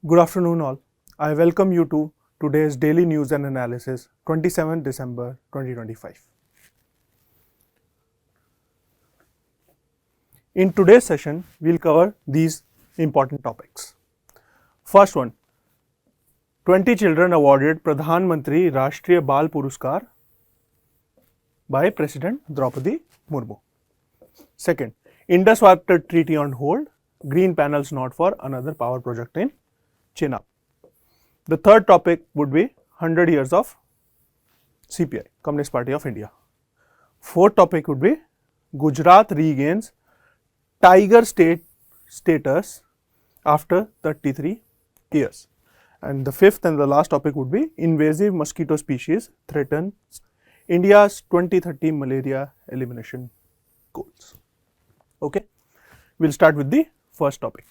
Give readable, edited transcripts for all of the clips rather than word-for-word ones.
Good afternoon all. I welcome you to today's daily news and analysis 27 December 2025. In today's session, we'll cover these important topics. First one, 20 children awarded Pradhan Mantri RASHTRIYA BAL PURUSKAR by President DROUPADI MURMU. Second, INDUS water treaty on hold, green panels not for another power project in CHENAB. The third topic would be 100 years of CPI, Communist Party of India. Fourth topic would be Gujarat regains tiger state status after 33 years. And the fifth and the last topic would be invasive mosquito species threatens India's 2030 malaria elimination goals. Okay, we'll start with the first topic.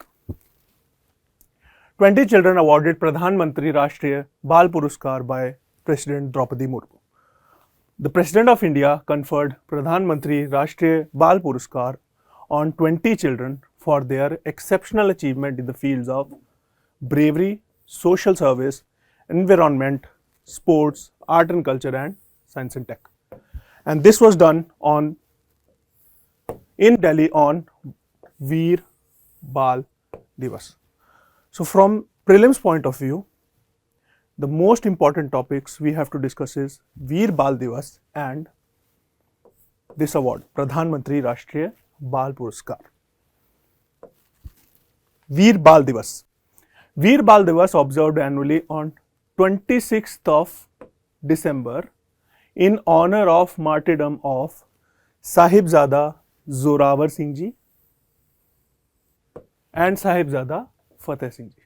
20 children awarded Pradhan Mantri RASHTRIYA BAL PURUSKAR by President Droupadi Murmu. The President of India conferred Pradhan Mantri RASHTRIYA BAL PURUSKAR on 20 children for their exceptional achievement in the fields of bravery, social service, environment, sports, art and culture, and science and tech. And this was done in Delhi on Veer Bal Divas. So from prelims point of view, the most important topics we have to discuss is Veer Bal Divas and this award, Pradhan Mantri RASHTRIYA BAL PURUSKAR. Veer Bal Divas. Veer Bal Divas observed annually on 26th of December in honor of martyrdom of Sahibzada Zorawar Singh Ji and Sahibzada Fateh Singh Ji,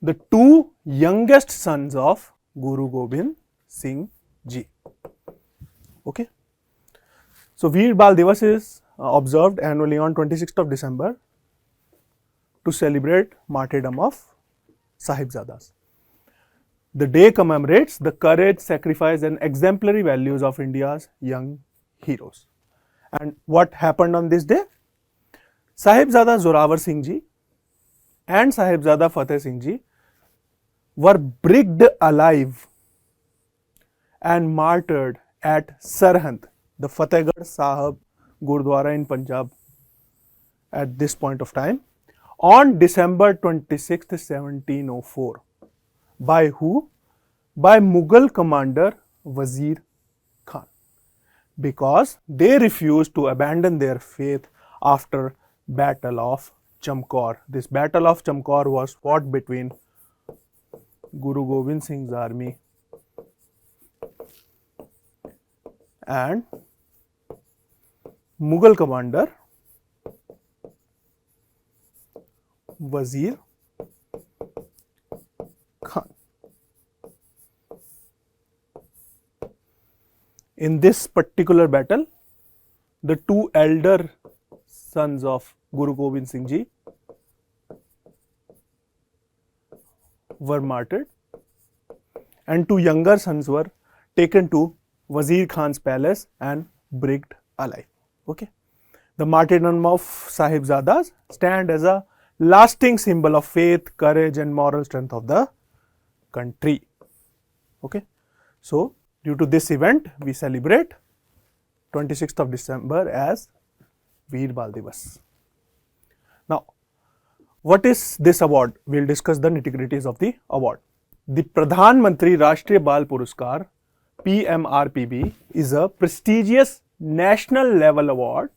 the two youngest sons of Guru Gobind Singh Ji. Okay. So Veer Bal Divas is observed annually on 26th of December to celebrate martyrdom of Sahibzadas. The day commemorates the courage, sacrifice and exemplary values of India's young heroes. And what happened on this day? Sahibzada Zorawar Singh Ji and Sahibzada Fateh Singh Ji were brigged alive and martyred at Sarhand, the Fatehgarh Sahib Gurdwara in Punjab at this point of time, on December 26, 1704. By who? By Mughal commander Wazir Khan, because they refused to abandon their faith after Battle of Chamkaur. This Battle of Chamkaur was fought between Guru Gobind Singh's army and Mughal commander Wazir Khan. In this particular battle, the two elder sons of Guru Gobind Singh Ji were martyred and two younger sons were taken to Wazir Khan's palace and brigged alive. Okay. The martyrdom of Sahibzadas stand as a lasting symbol of faith, courage and moral strength of the country. Okay. So due to this event, we celebrate 26th of December as Veer Bal Divas. Now, what is this award? We will discuss the nitty-gritties of the award. The Pradhan Mantri RASHTRIYA BAL PURUSKAR PMRPB is a prestigious national level award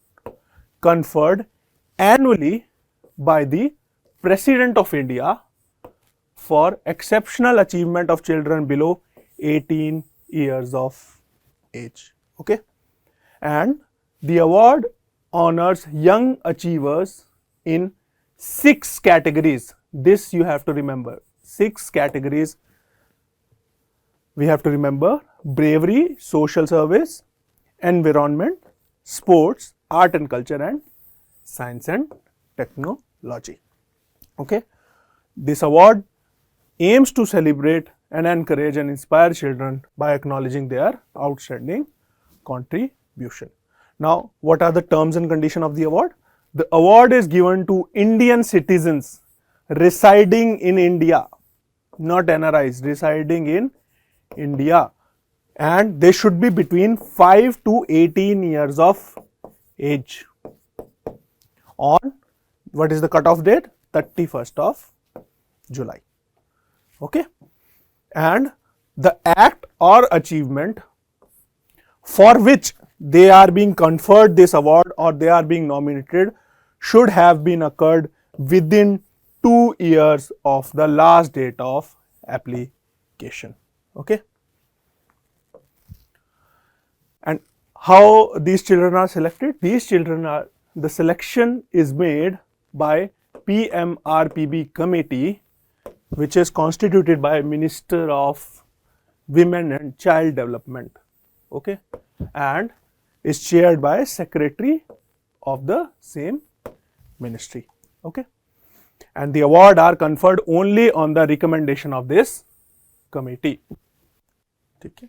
conferred annually by the President of India for exceptional achievement of children below 18 years of age. Okay, and the award honors young achievers in 6 categories. This you have to remember. 6 categories we have to remember: bravery, social service, environment, sports, art and culture, and science and technology. Okay, this award aims to celebrate and encourage and inspire children by acknowledging their outstanding contribution. Now, what are the terms and conditions of the award? The award is given to Indian citizens residing in India, not NRIs, residing in India, and they should be between 5 to 18 years of age on, what is the cutoff date? 31st of July. Okay, and the act or achievement for which they are being conferred this award or they are being nominated should have been occurred within 2 years of the last date of application. Okay, and how these children are selected? These children are, the selection is made by PMRPB committee, which is constituted by Minister of Women and Child Development, okay, and is chaired by Secretary of the same ministry, okay, and the award are conferred only on the recommendation of this committee. Okay.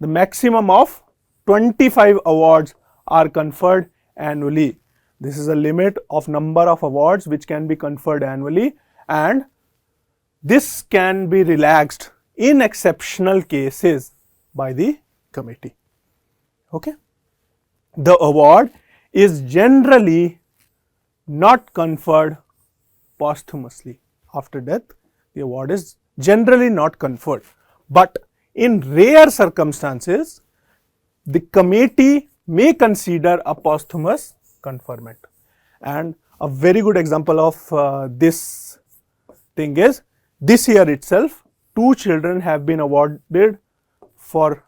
The maximum of 25 awards are conferred annually. This is a limit of number of awards which can be conferred annually, and this can be relaxed in exceptional cases by the committee. Okay. The award is generally not conferred posthumously. After death, the award is generally not conferred, but in rare circumstances, the committee may consider a posthumous conferment. And a very good example of this thing is, this year itself 2 children have been awarded for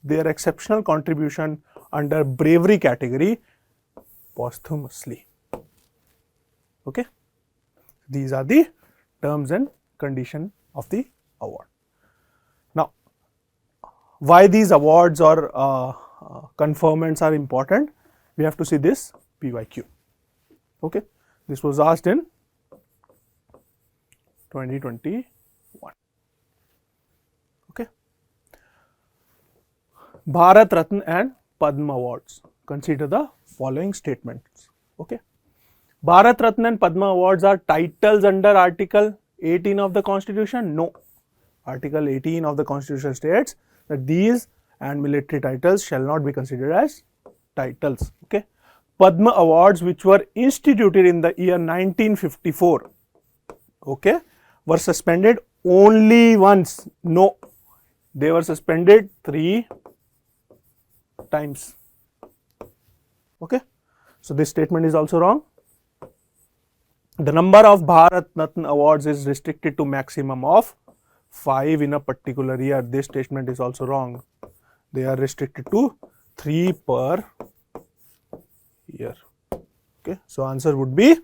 their exceptional contribution under bravery category posthumously. Okay, these are the terms and condition of the award. Now, why these awards or conferments are important? We have to see this PYQ. Okay, this was asked in 2021. Okay, Bharat Ratna and Padma awards. Consider the following statements. Okay, Bharat Ratna and Padma awards are titles under Article 18 of the Constitution? No. Article 18 of the Constitution states that these and military titles shall not be considered as titles. Okay. Padma awards, which were instituted in the year 1954, okay, were suspended only once. No, they were suspended 3 times. Okay. So this statement is also wrong. The number of Bharat Ratna awards is restricted to maximum of 5 in a particular year. This statement is also wrong. They are restricted to 3 per year. Okay, so answer would be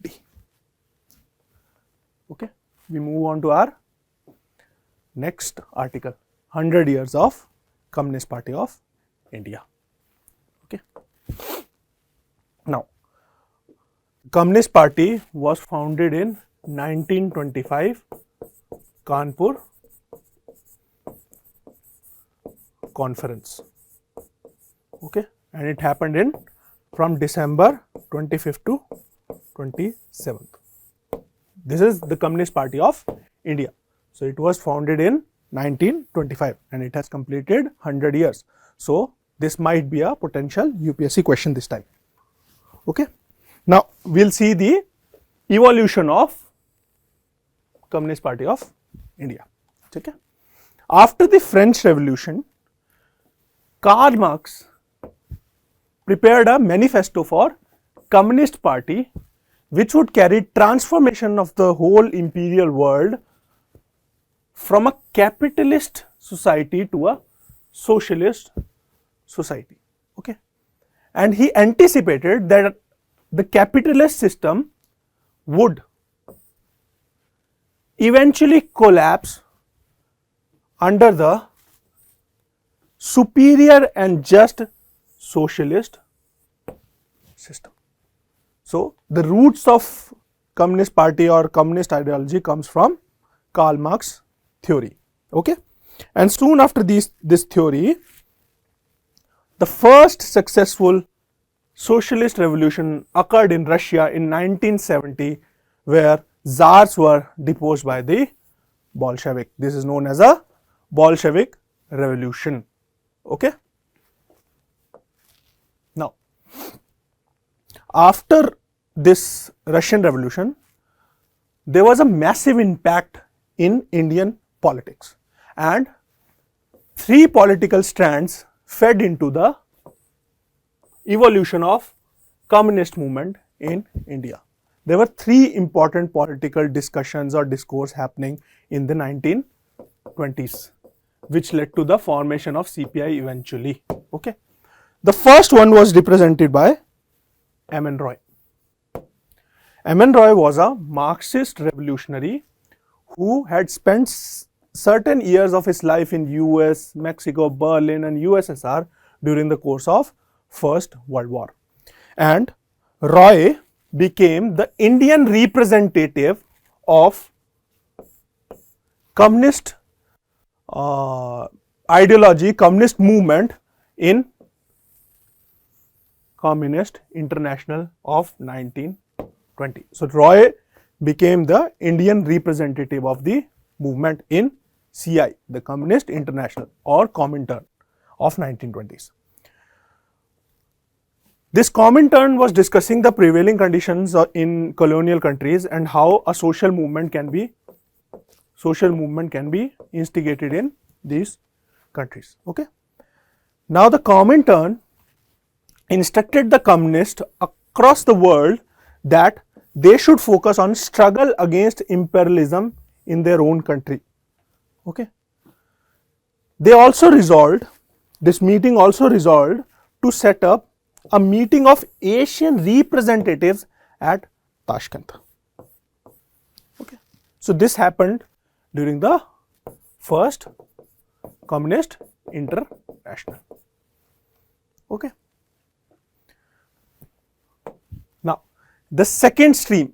D. Okay, we move on to our next article, 100 years of Communist Party of India. Okay, now Communist Party was founded in 1925, Kanpur Conference. Okay, and it happened in from December 25th to 27th. This is the Communist Party of India. So it was founded in 1925 and it has completed 100 years. So this might be a potential UPSC question this time. Okay. Now we will see the evolution of Communist Party of India. Okay. After the French Revolution, Karl Marx prepared a manifesto for Communist Party which would carry transformation of the whole imperial world from a capitalist society to a socialist society. Okay. And he anticipated that the capitalist system would eventually collapse under the superior and just socialist system. So the roots of Communist Party or communist ideology comes from Karl Marx theory. Okay, and soon after this theory, the first successful socialist revolution occurred in Russia in 1970, where czars were deposed by the Bolshevik. This is known as a Bolshevik revolution. Okay. Now, after this Russian revolution, there was a massive impact in Indian politics, and three political strands fed into the evolution of communist movement in India. There were three important political discussions or discourse happening in the 1920s, which led to the formation of CPI eventually. Okay. The first one was represented by M.N. Roy. M.N. Roy was a Marxist revolutionary who had spent certain years of his life in US, Mexico, Berlin and USSR during the course of First World War. And Roy became the Indian representative of communist ideology, communist movement in Communist International of 1920. So, Roy became the Indian representative of the movement in CI, the Communist International or Comintern of 1920s. This Comintern was discussing the prevailing conditions in colonial countries and how a social movement can be instigated in these countries. Okay. Now, the Comintern instructed the communists across the world that they should focus on struggle against imperialism in their own country. Okay. They also resolved, this meeting also resolved to set up a meeting of Asian representatives at Tashkent. Okay. So, this happened during the first Communist International. Okay. Now, the second stream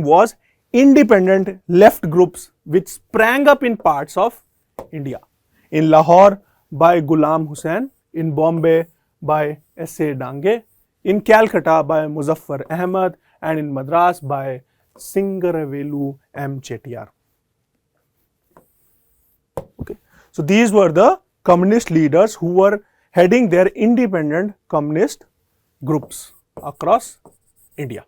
was independent left groups which sprang up in parts of India. In Lahore by Ghulam Hussain, in Bombay by S.A. Dange, in Calcutta by Muzaffar Ahmad and in Madras by Singaravelu M. Chettiar. Okay. So, these were the communist leaders who were heading their independent communist groups across India,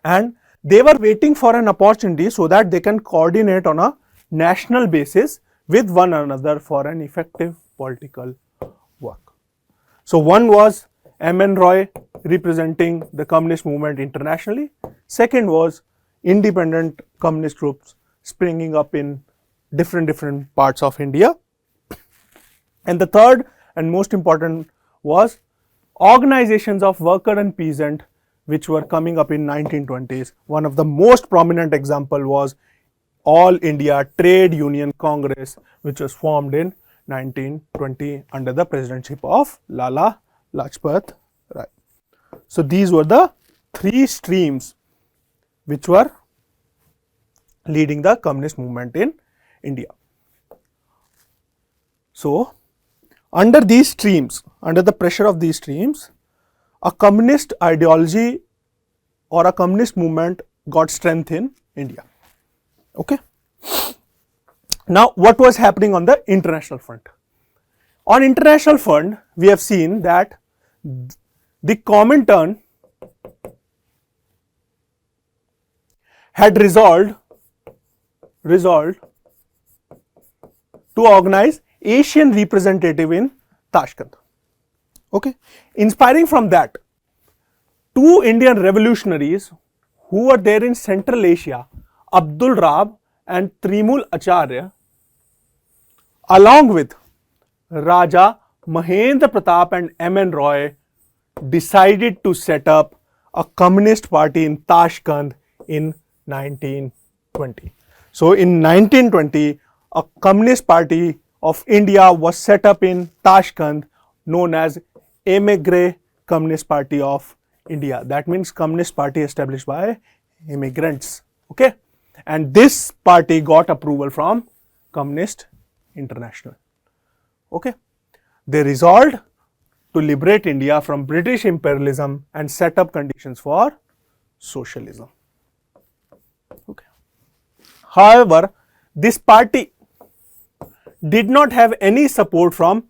and they were waiting for an opportunity so that they can coordinate on a national basis with one another for an effective political work. So, one was M.N. Roy representing the communist movement internationally, second was independent communist groups springing up in different parts of India, and the third and most important was organizations of worker and peasant which were coming up in 1920s. One of the most prominent example was All India Trade Union Congress, which was formed in 1920 under the presidency of Lala Lajpat Rai. So, these were the three streams which were leading the communist movement in India. So, under these streams, under the pressure of these streams, a communist ideology or a communist movement got strength in India. Okay. Now, what was happening on the international front? On international front, we have seen that the Comintern had resolved to organize Asian representative in Tashkent. Okay. Inspiring from that, two Indian revolutionaries who were there in Central Asia, Abdul Rab and Trimul Acharya, along with Raja Mahendra Pratap and M.N. Roy, decided to set up a communist party in Tashkent in 1920. So, in 1920, a communist party of India was set up in Tashkent known as Emigre Communist Party of India. That means Communist Party established by immigrants. Okay. And this party got approval from Communist International. Okay. They resolved to liberate India from British imperialism and set up conditions for socialism. Okay. However, this party did not have any support from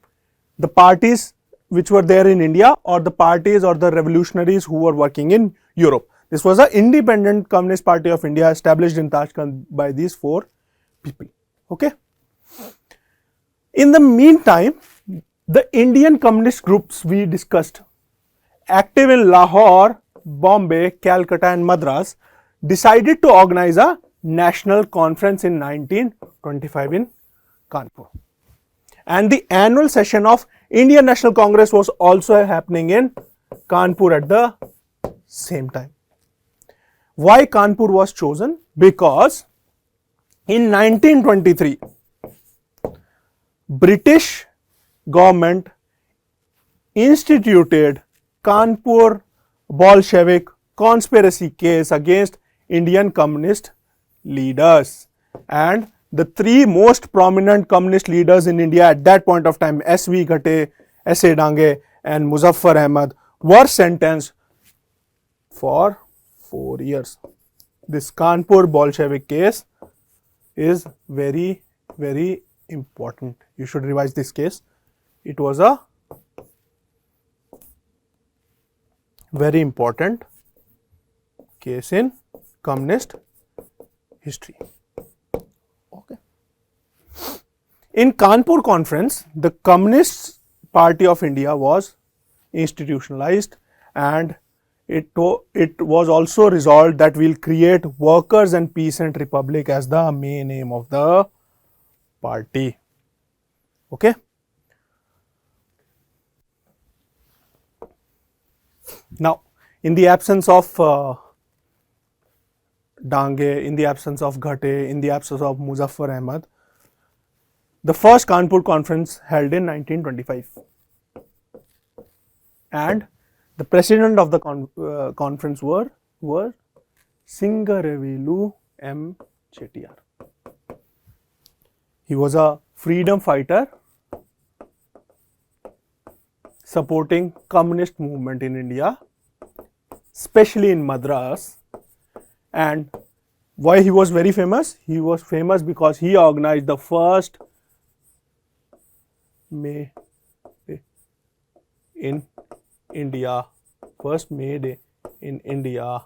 the parties which were there in India or the parties or the revolutionaries who were working in Europe. This was an independent Communist Party of India established in Tashkent by these four people. Okay. In the meantime, the Indian communist groups we discussed, active in Lahore, Bombay, Calcutta and Madras, decided to organize a national conference in 1925 in Kanpur. And the annual session of Indian National Congress was also happening in Kanpur at the same time. Why Kanpur was chosen? Because in 1923, British government instituted Kanpur Bolshevik conspiracy case against Indian communist leaders, and the three most prominent communist leaders in India at that point of time, S.V. Ghate, S.A. Dange and Muzaffar Ahmad, were sentenced for 4 years. This Kanpur Bolshevik case is very, very important. You should revise this case. It was a very important case in communist history. Okay. In Kanpur conference, the Communist Party of India was institutionalized, and it was also resolved that we will create Workers and Peasant Republic as the main aim of the party. Okay. Now, in the absence of Dange, in the absence of Ghate, in the absence of Muzaffar Ahmad, the first Kanpur conference held in 1925, and the president of the conference were Singarevelu M. Chettiar. He was a freedom fighter supporting communist movement in India, especially in Madras. And why he was very famous? He was famous because he organized the first May Day in India, first May Day in India,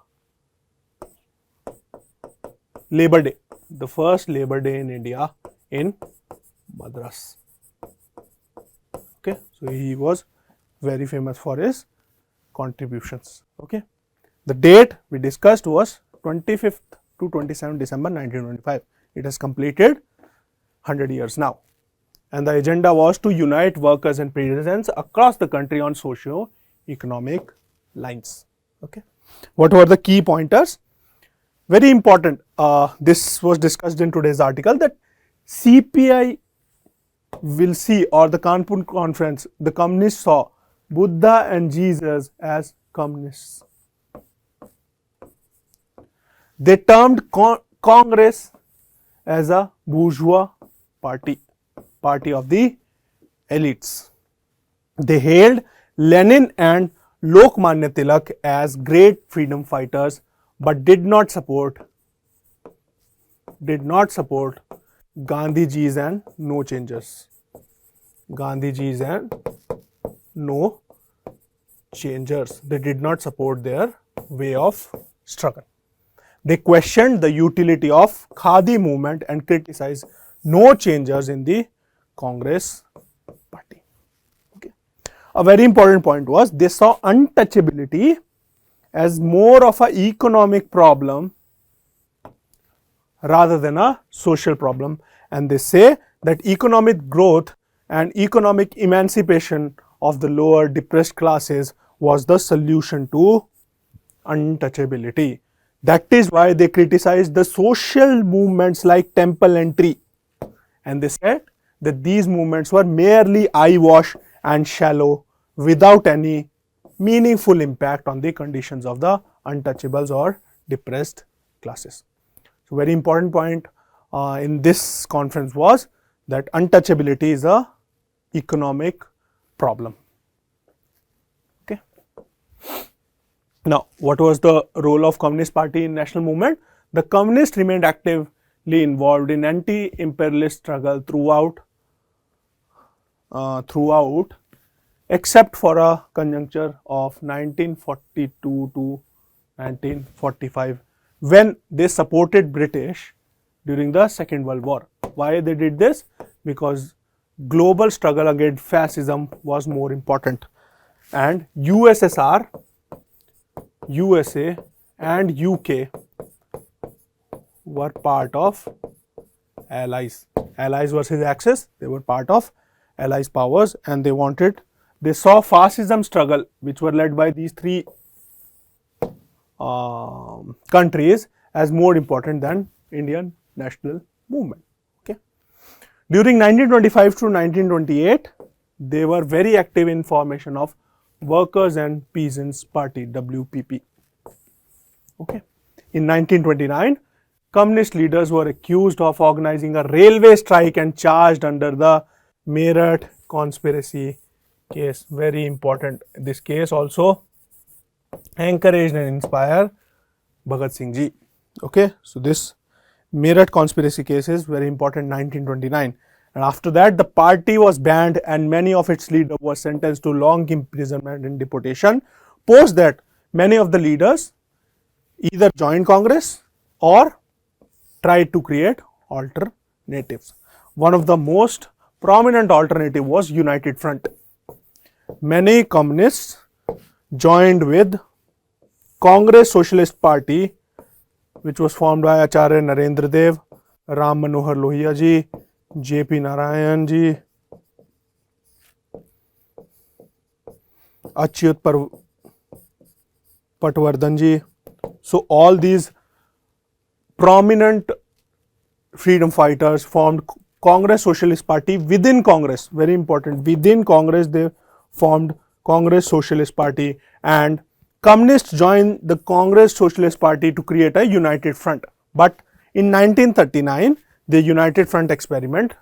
Labor Day, the first Labor Day in India in Madras. Okay, so he was very famous for his contributions. Okay, the date we discussed was 25th to 27th December 1925. It has completed 100 years now, and the agenda was to unite workers and peasants across the country on socio-economic lines. Okay, what were the key pointers? Very important. This was discussed in today's article, that CPI will see, or the Kanpur conference, the communists saw Buddha and Jesus as communists. They termed Congress as a bourgeois party, party of the elites. They hailed Lenin and Lokmanya Tilak as great freedom fighters, but did not support Gandhiji's and no changers. Gandhiji's and no changers. They did not support their way of struggle. They questioned the utility of Khadi movement and criticized no changers in the Congress party. Okay. A very important point was they saw untouchability as more of an economic problem rather than a social problem, and they say that economic growth and economic emancipation of the lower depressed classes was the solution to untouchability. That is why they criticized the social movements like temple entry, and they said that these movements were merely eyewash and shallow without any meaningful impact on the conditions of the untouchables or depressed classes. So, very important point in this conference was that untouchability is a economic problem. Now, what was the role of Communist Party in national movement? The Communists remained actively involved in anti-imperialist struggle throughout, except for a conjuncture of 1942 to 1945, when they supported British during the Second World War. Why they did this? Because global struggle against fascism was more important, and USSR, USA and UK were part of Allies. Allies versus Axis, they were part of Allies powers, and they saw fascism struggle, which were led by these three countries, as more important than Indian national movement. Okay. During 1925 to 1928, they were very active in formation of Workers and Peasants Party, WPP. Okay. In 1929, communist leaders were accused of organizing a railway strike and charged under the Meerut conspiracy case. Very important. This case also encouraged and inspired Bhagat Singh ji. Okay. So, this Meerut conspiracy case is very important, 1929. And after that, the party was banned and many of its leaders were sentenced to long imprisonment and deportation. Post that, many of the leaders either joined Congress or tried to create alternatives. One of the most prominent alternative was United Front. Many communists joined with Congress Socialist Party, which was formed by Acharya Narendra Dev, Ram Manohar Lohia ji, J.P. Narayan ji, Achyut Patwardhan ji. So, all these prominent freedom fighters formed Congress Socialist Party. Within Congress, very important, within Congress they formed Congress Socialist Party, and communists joined the Congress Socialist Party to create a united front. But in 1939, the united front experiment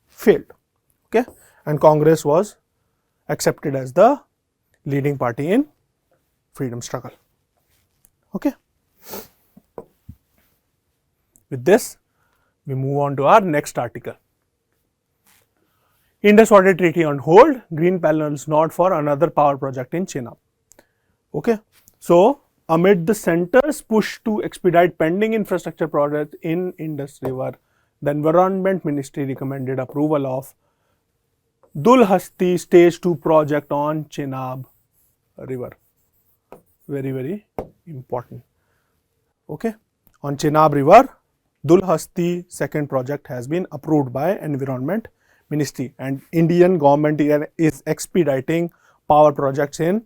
failed. Okay, and Congress was accepted as the leading party in freedom struggle. Okay. With this, we move on to our next article. Indus Water Treaty on hold, green panels nod for another power project in Chenab. Okay. So, amid the centre's push to expedite pending infrastructure projects in Indus River, the Environment Ministry recommended approval of Dulhasti Stage 2 project on Chenab River. Very, very important. Okay. On Chenab River, Dulhasti second project has been approved by Environment Ministry, and Indian government is expediting power projects in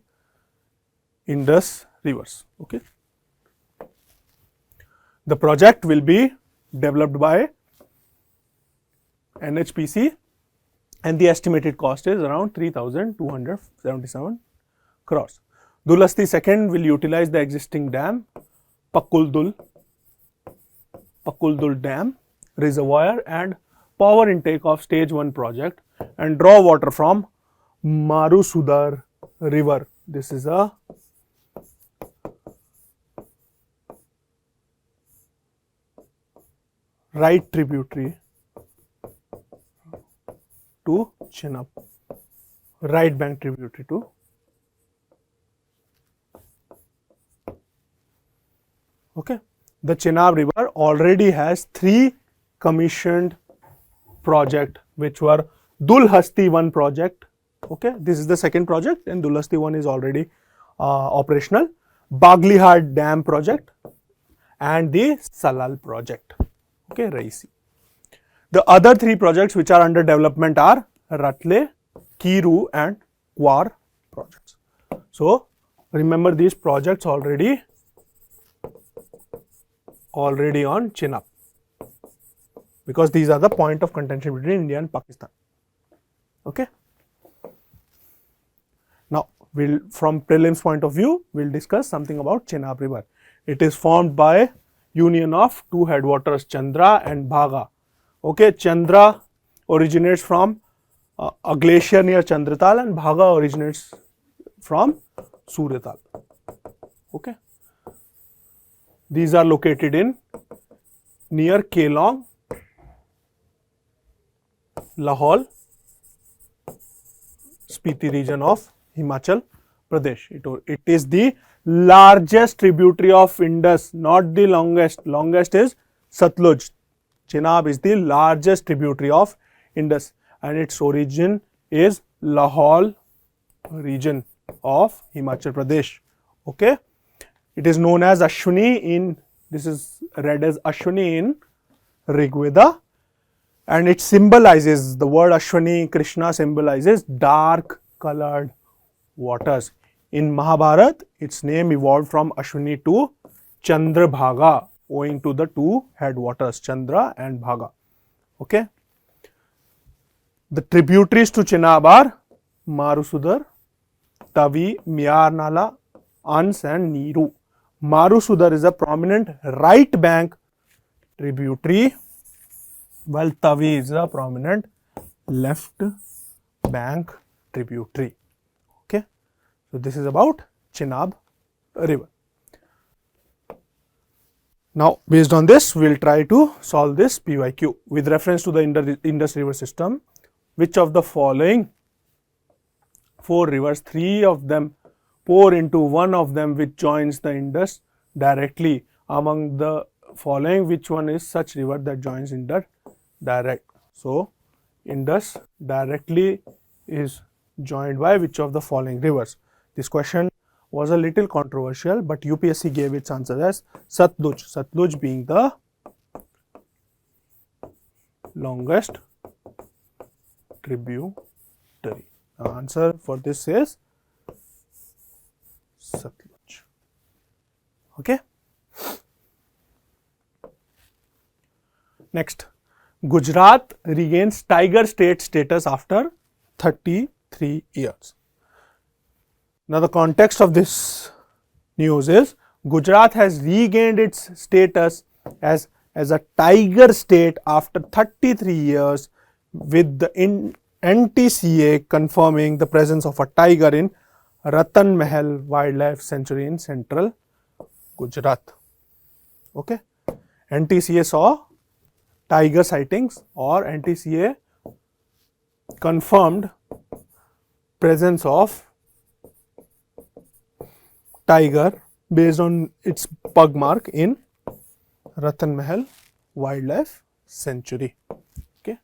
Indus rivers. Okay. The project will be developed by NHPC and the estimated cost is around 3,277 crores. Dulhasti second will utilize the existing dam, Pakuldul Dam reservoir and power intake of stage 1 project and draw water from Marusudar river. This is a right tributary to Chenab, right bank tributary to. Okay. The Chenab river already has 3 commissioned project, which were Dulhasti 1 project. Okay, this is the second project and Dulhasti 1 is already operational. Baglihar Dam project and the Salal project. Okay, Raisi. The other 3 projects which are under development are Ratle, Kiru and Kwar projects. So, remember these projects already on Chenab, because these are the point of contention between India and Pakistan. Okay. Now, from prelims point of view, we'll discuss something about Chenab river. It is formed by union of 2 headwaters, Chandra and Bhaga. Okay, Chandra originates from a glacier near Chandratal and Bhaga originates from Suryatal. Okay, these are located in near Kelong, Lahaul, Spiti region of Himachal Pradesh. It is the largest tributary of Indus, not the longest. Longest is Satluj. Chenab is the largest tributary of Indus and its origin is Lahaul region of Himachal Pradesh. Okay, it is known as Ashwini in, this is read as Ashwini in Rigveda, and it symbolizes, the word Ashwini, Krishna symbolizes dark colored waters. In Mahabharata, its name evolved from Ashwini to Chandrabhaga, owing to the two headwaters Chandra and Bhaga. Okay, the tributaries to Chenab are Marusudar, Tavi, Miyar-Nala, Ans and Neeru. Marusudar is a prominent right bank tributary, while Tavi is a prominent left bank tributary. Okay, so this is about Chenab river. Now, based on this, we will try to solve this PYQ with reference to the Indus river system. Which of the following 4 rivers, 3 of them pour into one of them which joins the Indus directly? Among the following, which one is such river that joins Indus direct? So, Indus directly is joined by which of the following rivers? This question was a little controversial, but UPSC gave its answer as Satluj. Satluj being the longest tributary. The answer for this is Satluj. Okay. Next, Gujarat regains tiger state status after 33 years. Now, the context of this news is Gujarat has regained its status as a tiger state after 33 years, with the NTCA confirming the presence of a tiger in Ratan Mahal Wildlife Sanctuary in central Gujarat. Okay, NTCA saw tiger sightings, or NTCA confirmed presence of tiger based on its pug mark in Ratan Mahal Wildlife Sanctuary. Okay,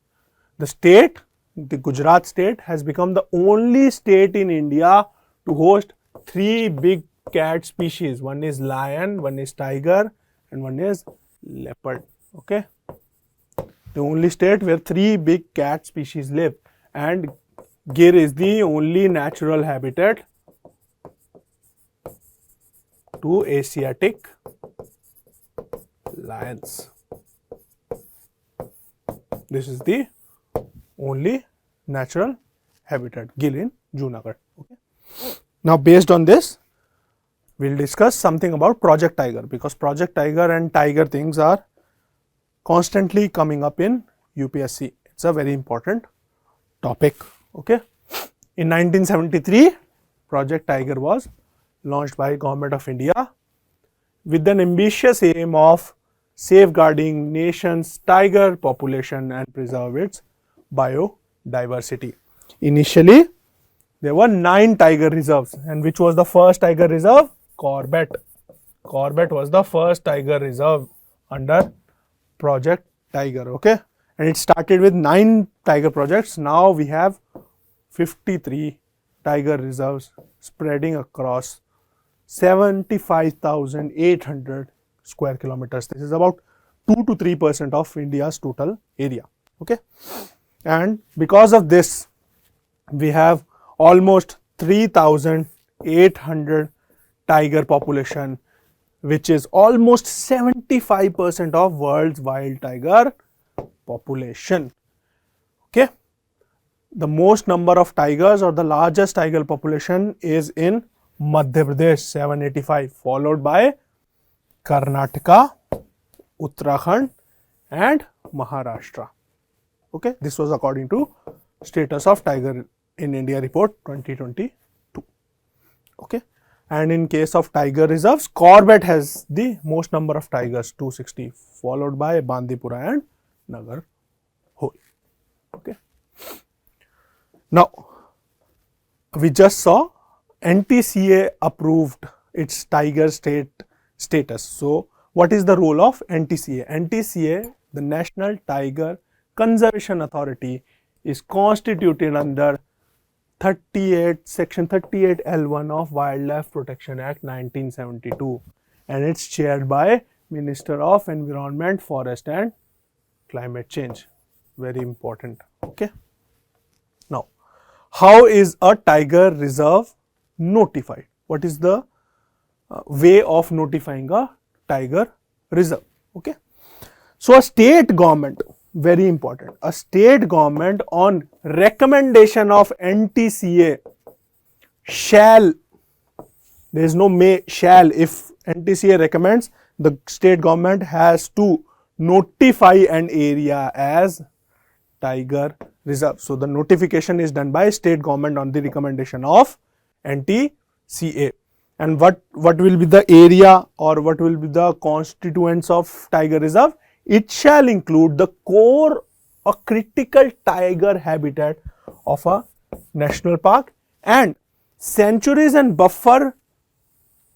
the state, the Gujarat state, has become the only state in India to host 3 big cat species. One is lion, one is tiger, and one is leopard. Okay, the only state where 3 big cat species live, and Gir is the only natural habitat to Asiatic lions. This is the only natural habitat, Gir in Junagadh. Okay. Now, based on this, we will discuss something about Project Tiger, because Project Tiger and tiger things are constantly coming up in UPSC. It is a very important topic. Okay. In 1973, Project Tiger was launched by Government of India with an ambitious aim of safeguarding nation's tiger population and preserve its biodiversity. Initially, there were 9 tiger reserves, and which was the first tiger reserve? Corbett. Corbett was the first tiger reserve under Project Tiger. Okay, and it started with 9 tiger projects. Now we have 53 tiger reserves spreading across 75,800 square kilometers. This is about 2 to 3% of India's total area. Okay, and because of this, we have almost 3,800 tiger population, which is almost 75% of world's wild tiger population. Okay, the most number of tigers, or the largest tiger population, is in Madhya Pradesh, 785, followed by Karnataka, Uttarakhand and Maharashtra. Okay, this was according to Status of Tiger in India report 2022. Okay, And in case of tiger reserves, Corbett has the most number of tigers, 260, followed by Bandipura and Nagar Hole. Okay. Now, we just saw NTCA approved its tiger status. So, what is the role of NTCA? NTCA, the National Tiger Conservation Authority, is constituted under Section 38 L1 of Wildlife Protection Act 1972, and it's chaired by Minister of Environment, Forest and Climate Change. Very important. Okay. Now, how is a tiger reserve notified? What is the way of notifying a tiger reserve? Okay. So, a state government, very important, a state government on recommendation of NTCA shall, there is no may, shall, if NTCA recommends, the state government has to notify an area as tiger reserve. So, the notification is done by state government on the recommendation of NTCA. And what will be the area or what will be the constituents of tiger reserve? It shall include the core or critical tiger habitat of a national park and sanctuaries and buffer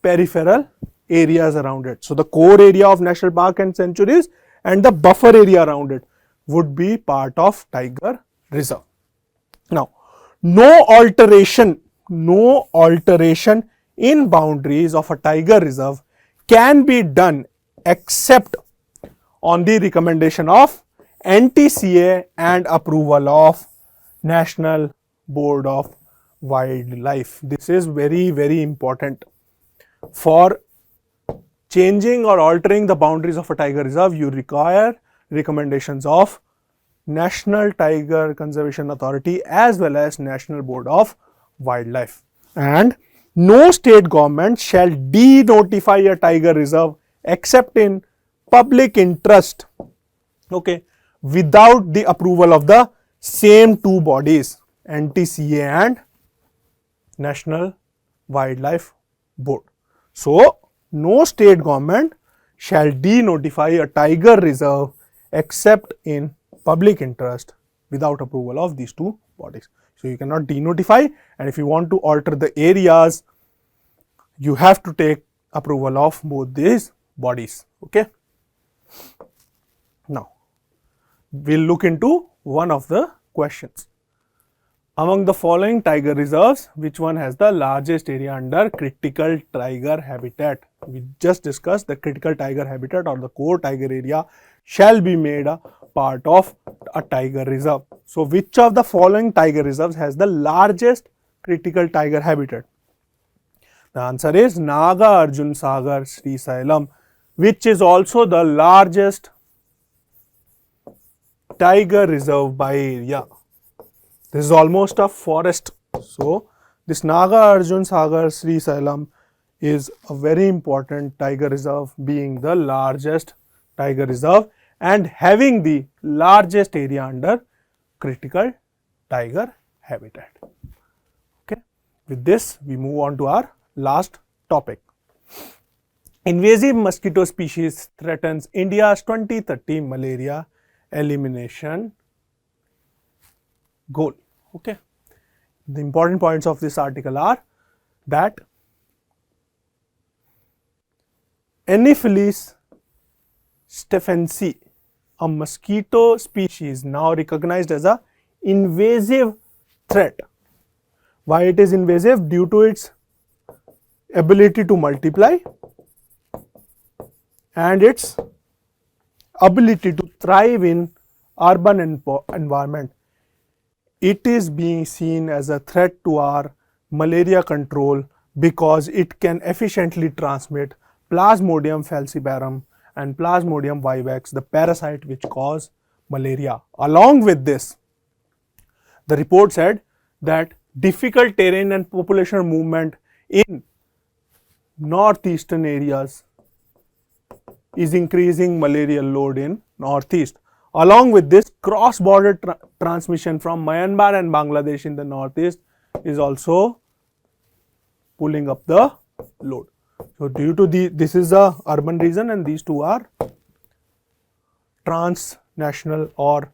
peripheral areas around it. So, the core area of national park and sanctuaries and the buffer area around it would be part of tiger reserve. Now, no alteration in boundaries of a tiger reserve can be done except on the recommendation of NTCA and approval of National Board of Wildlife. This is very, very important. For changing or altering the boundaries of a tiger reserve, you require recommendations of National Tiger Conservation Authority as well as National Board of Wildlife. And no state government shall de-notify a tiger reserve except in public interest, okay, without the approval of the same two bodies, NTCA and National Wildlife Board. So, no state government shall de-notify a tiger reserve except in public interest without approval of these two bodies. So, you cannot de-notify, and if you want to alter the areas, you have to take approval of both these bodies. Okay. Now, we will look into one of the questions. Among the following tiger reserves, which one has the largest area under critical tiger habitat? We just discussed the critical tiger habitat or the core tiger area shall be made a part of a tiger reserve. So, which of the following tiger reserves has the largest critical tiger habitat? The answer is Naga Arjun Sagar Srisailam, which is also the largest tiger reserve by area. This is almost a forest. So, this Naga Arjun Sagar Srisailam is a very important tiger reserve, being the largest tiger reserve and having the largest area under critical tiger habitat. Okay. With this, we move on to our last topic. Invasive mosquito species threatens India's 2030 malaria elimination goal. Okay. The important points of this article are that Anopheles stephensii, a mosquito species now recognized as a invasive threat. Why it is invasive? Due to its ability to multiply and its ability to thrive in urban environment. It is being seen as a threat to our malaria control because it can efficiently transmit Plasmodium falciparum and Plasmodium vivax, the parasite which cause malaria. Along with this, the report said that difficult terrain and population movement in northeastern areas is increasing malarial load in northeast. Along with this, cross-border transmission from Myanmar and Bangladesh in the northeast is also pulling up the load. So due to this is a urban region and these two are transnational or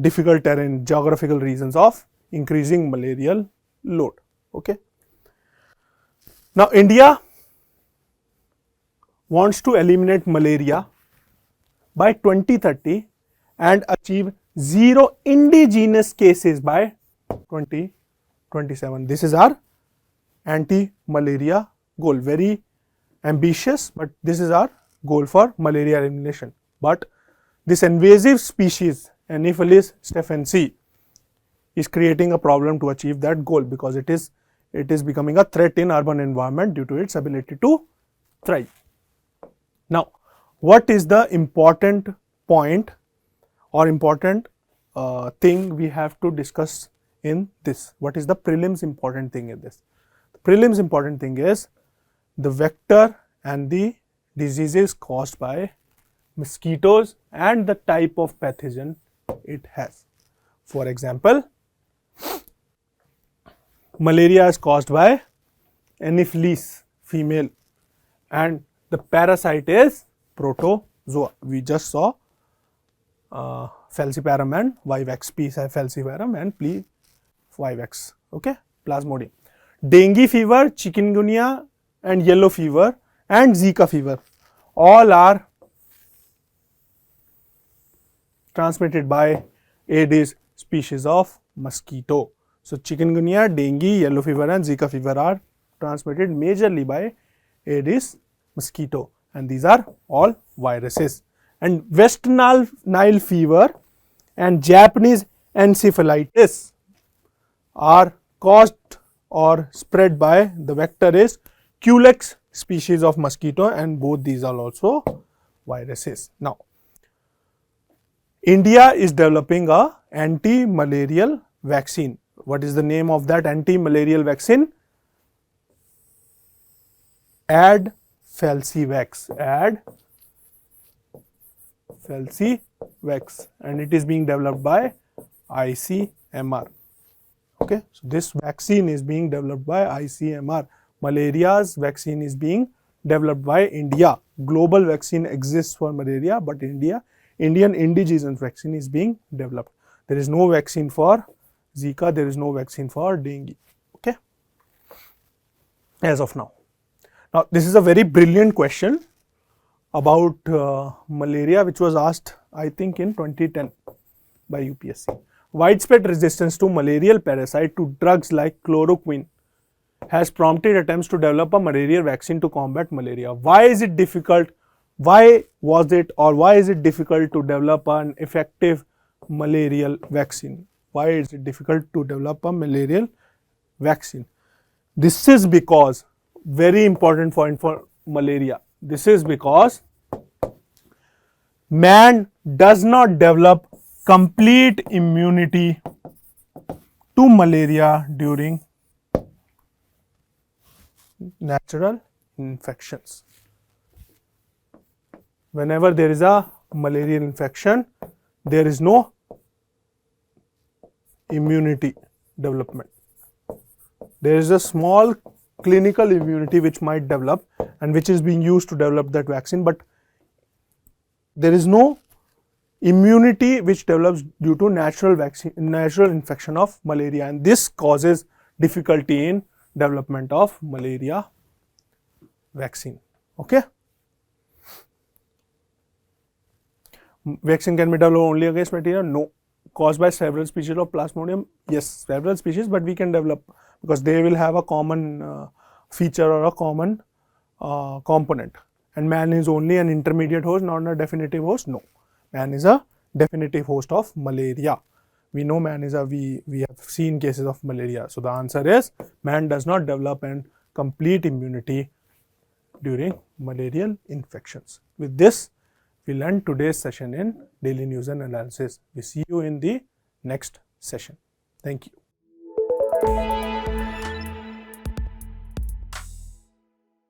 difficult terrain, geographical regions of increasing malarial load. Okay. Now India wants to eliminate malaria by 2030 and achieve zero indigenous cases by 2027. This is our anti-malaria goal. Very ambitious, but this is our goal for malaria elimination. But this invasive species, Anopheles stephensi, is creating a problem to achieve that goal because it is becoming a threat in urban environment due to its ability to thrive. Now, what is the important point or important thing we have to discuss in this? What is the prelims important thing in this? The prelims important thing is the vector and the diseases caused by mosquitoes and the type of pathogen it has. For example, malaria is caused by Anopheles female and the parasite is protozoa. We just saw falciparum and vivax, P. falciparum and P. vivax, okay, plasmodium. Dengue fever, chikungunya and yellow fever and Zika fever all are transmitted by Aedes species of mosquito. So chikungunya, dengue, yellow fever and Zika fever are transmitted majorly by Aedes mosquito and these are all viruses. And West Nile fever and Japanese encephalitis are caused or spread by the vector is Culex species of mosquito and both these are also viruses. Now, India is developing a anti-malarial vaccine. What is the name of that anti-malarial vaccine? Falcivax, Falcivax, and it is being developed by ICMR. Okay, so this vaccine is being developed by ICMR. Malaria's vaccine is being developed by India. Global vaccine exists for malaria, but Indian indigenous vaccine is being developed. There is no vaccine for Zika, there is no vaccine for dengue. Okay, as of now. Now, this is a very brilliant question about malaria which was asked I think in 2010 by UPSC. Widespread resistance to malarial parasite to drugs like chloroquine has prompted attempts to develop a malarial vaccine to combat malaria. Why is it difficult? Why was it or why is it difficult to develop an effective malarial vaccine? Why is it difficult to develop a malarial vaccine? This is because, very important point for malaria, this is because man does not develop complete immunity to malaria during natural infections. Whenever there is a malarial infection, there is no immunity development. There is a small clinical immunity which might develop and which is being used to develop that vaccine, but there is no immunity which develops due to natural infection of malaria, and this causes difficulty in development of malaria vaccine. Okay, vaccine can be developed only against bacteria? No. Caused by several species of plasmodium? Yes, several species, but we can develop because they will have a common feature or a common component, and man is only an intermediate host, not a definitive host. No, man is a definitive host of malaria. We know man is we have seen cases of malaria. So the answer is man does not develop an complete immunity during malarial infections. With this, we'll end today's session in daily news and analysis. We see you in the next session. Thank you.